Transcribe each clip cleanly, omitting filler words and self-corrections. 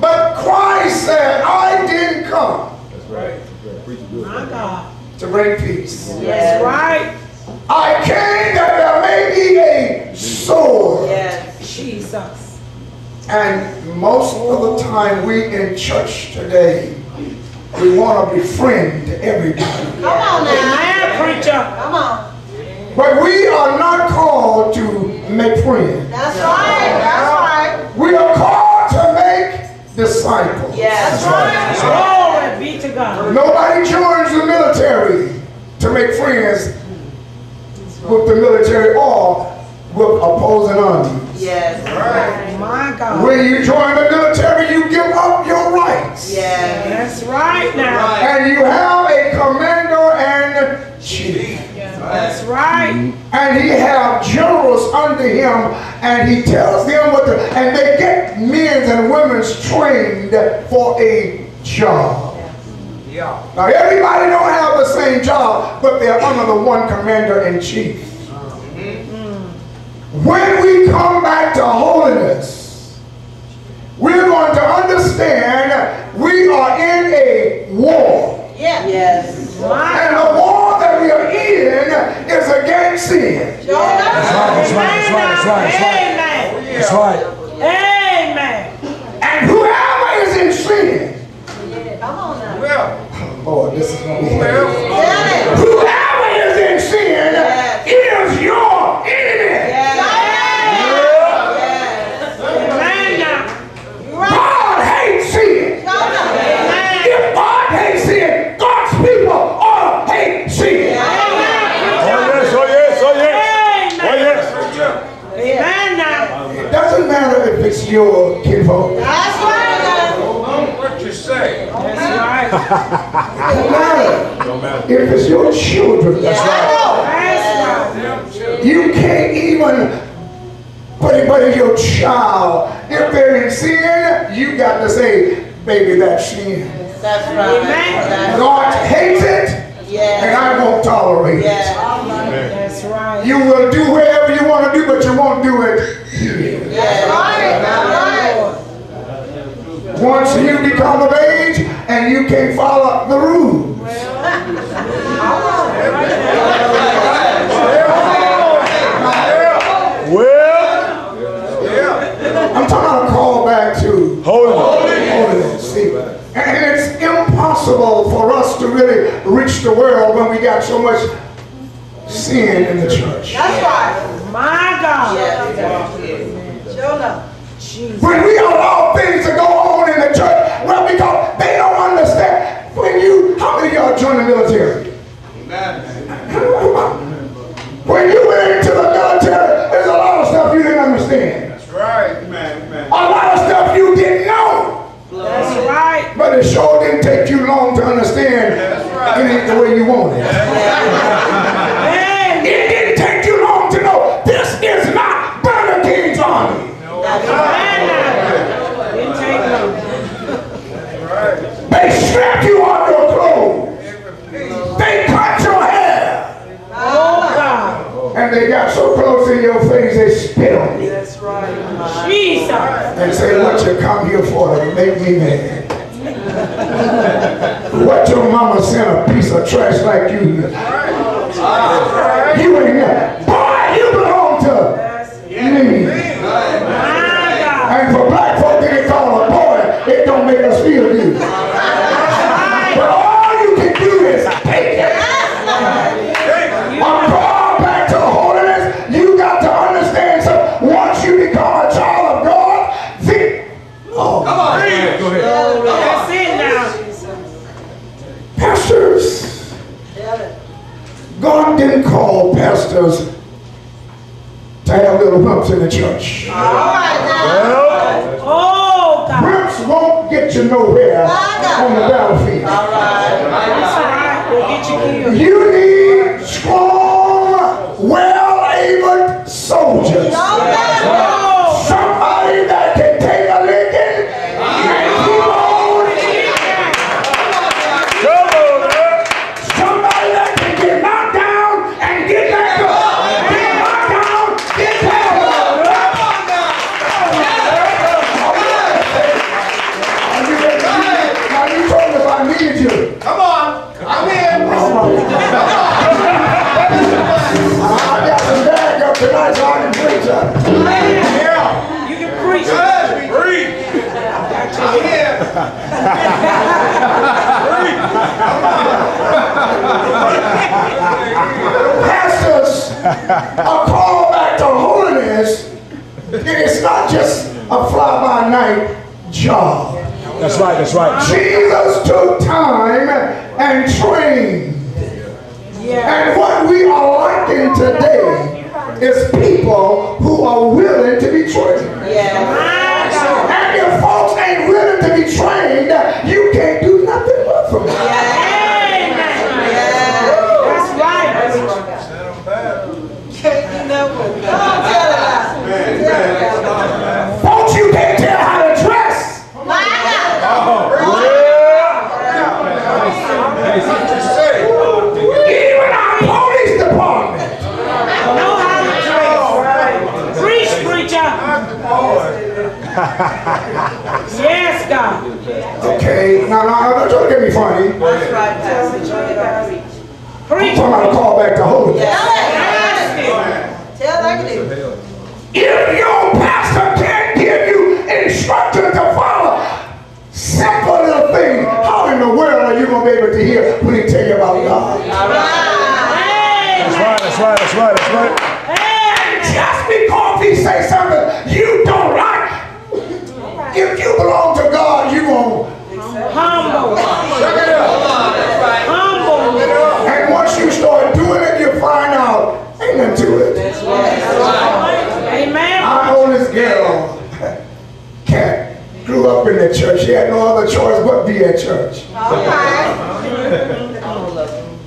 But Christ said, I didn't come My God. to bring peace. That's right. I came that there may be a sword. Yes. Jesus. And most of the time we in church today, we want to befriend everybody. Come on now. Amen, preacher. Come on. But we are not called to make friends. That's right. That's right. We are called to make disciples. Yes. That's right. Glory be to God. Nobody joins the military to make friends with the military or with opposing armies. Yes. Oh, my God. When you join the military, you give up your rights. Yes. That's right now. And you have a commander and chief. That's right. And he have generals under him, and he tells them what to, and they get men and women trained for a job. Now everybody don't have the same job, but they're under the one commander in chief. When we come back to holiness, we're going to understand we are in a war. Yes. Yes. And the war that we are in is against sin. That's right. That's right. Amen. And whoever is in sin, Come on now. Lord, this is going to be Yes. whoever is in sin is your enemy. Yes. Amen now. God hates sin. If God hates sin, God's people ought to hate sin. Amen now. It doesn't matter if it's your kinfolk. That's right. What you say? That's right. It don't matter if it's your children. That's right. That's right. You can't even put if your child, if they're in sin, you got to say, baby, that's sin. That's right. Amen. God hates it, and Yes. I won't tolerate it. Yes. That's right. You will do whatever you want to do, but you won't do it here. Yes. Right. Once you become of age and you can't follow the rules. I'm trying to call back to holiness. See, and it's impossible for us to really reach the world when we got so much sin in the church. That's right. My God. Yes. Sure enough. When we allow things to go on in the church, well, because they don't understand. How many of y'all joined the military? When you went into the military, there's a lot of stuff you didn't understand. That's right. A lot of stuff you didn't know. That's right. But it sure didn't take you long to understand it ain't the way you want it. Amen. It didn't take you long to know this is not Burger King's army. That's right. Didn't take long. They strap you on your clothes. They cut your hair. Oh God. And they got so close in your face they spit on you. That's right. Jesus. And say, what you come here for to make me mad? What your mama sent a piece of trash like you? You ain't here. Boy, you belong to me. My God. And for black folk, they call a boy, it don't make us feel good. But all you can do is take it. I'm called back to holiness. You got to understand something. Once you become a child of God, come on. That's it now. Pastors. God didn't call pastors to have little bumps in the church. All right now. Oh God. Bumps won't get you nowhere on the battlefield. All right. That's right. We'll get you killed. You need strong, well-able soldiers. Somebody that can take a licking and keep on eating. Somebody that can get knocked down and get back up. Get knocked down, get back up. A call back to holiness, it's not just a fly-by-night job. That's right, that's right. Jesus took time and trained. Yeah. And what we are lacking today is people who are willing to be trained. My God. And if folks ain't willing to be trained, you can't do nothing but from them. Amen. That's right. Folks, you can't tell how to dress. What you say? Even our police department. Know how to dress. Preach, preacher. Yes, God. Okay, now, don't try to get me funny. Preach. I'm talking about a call back to holiness. Tell like it is. If your pastor can't give you instructions to follow, simple little thing, how in the world are you going to be able to hear when he tell you about God? That's right, that's right, that's right, that's right. Just because he say something you don't like, if you belong to God, you going to. Humble. Check it out. Humble. And once you start doing it, you find out, ain't nothing to it. Amen. Our oldest girl, Kat, grew up in the church. She had no other choice but be at church.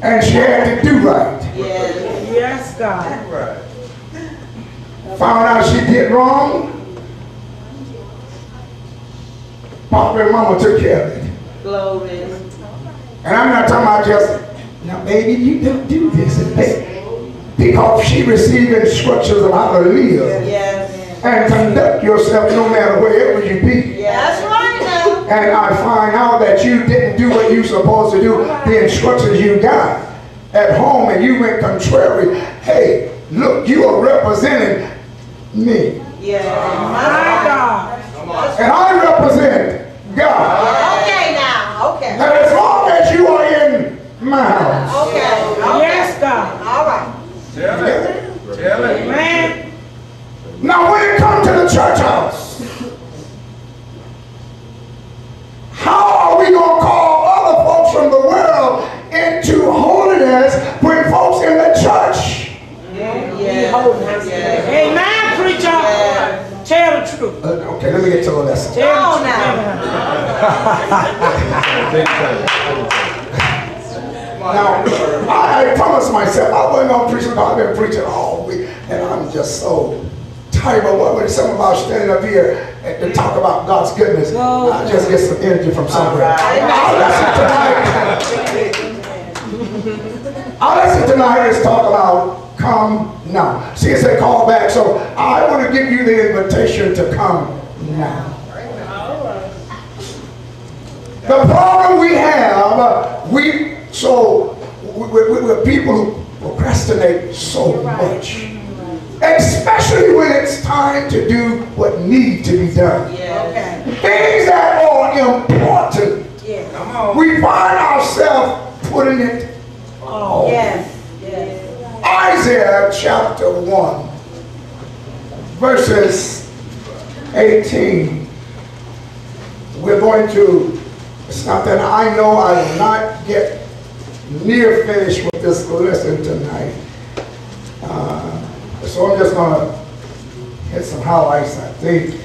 And she had to do right. Yes, God. Found out she did wrong. Papa and Mama took care of it. Glory. And I'm not talking about just, now baby, you don't do this and that. Because she received instructions of how to live Yes. and conduct yourself no matter wherever you be. That's right now. And I find out that you didn't do what you supposed to do, the instructions you got at home, and you went contrary. Hey, look, you are representing me. Yeah. My God. And I represent God. Okay now. Okay. And as long as you are in my house, Okay. Yes, God. All right. Tell it. Tell it. Amen. now when it comes to the church house, how are we going to call other folks from the world into holiness when folks in the church? Amen, preacher. Tell the truth. Okay, let me get to the lesson. Tell Come on the now. Now, I promised myself I wasn't going to preach because I've been preaching all week, and I'm just so tired. But what would something about standing up here and to talk about God's goodness? I just get some energy from somewhere. Our lesson tonight is talk about come now. See, it's a call back, so I want to give you the invitation to come now. The problem we have, we're people who procrastinate so much, especially when it's time to do what needs to be done. Things that are important, Come on. we find ourselves putting it off. Yes. Isaiah chapter 1, verses 18. We're going to, it's not that I know I will not get near finished with this lesson tonight. So I'm just going to hit some highlights, I think.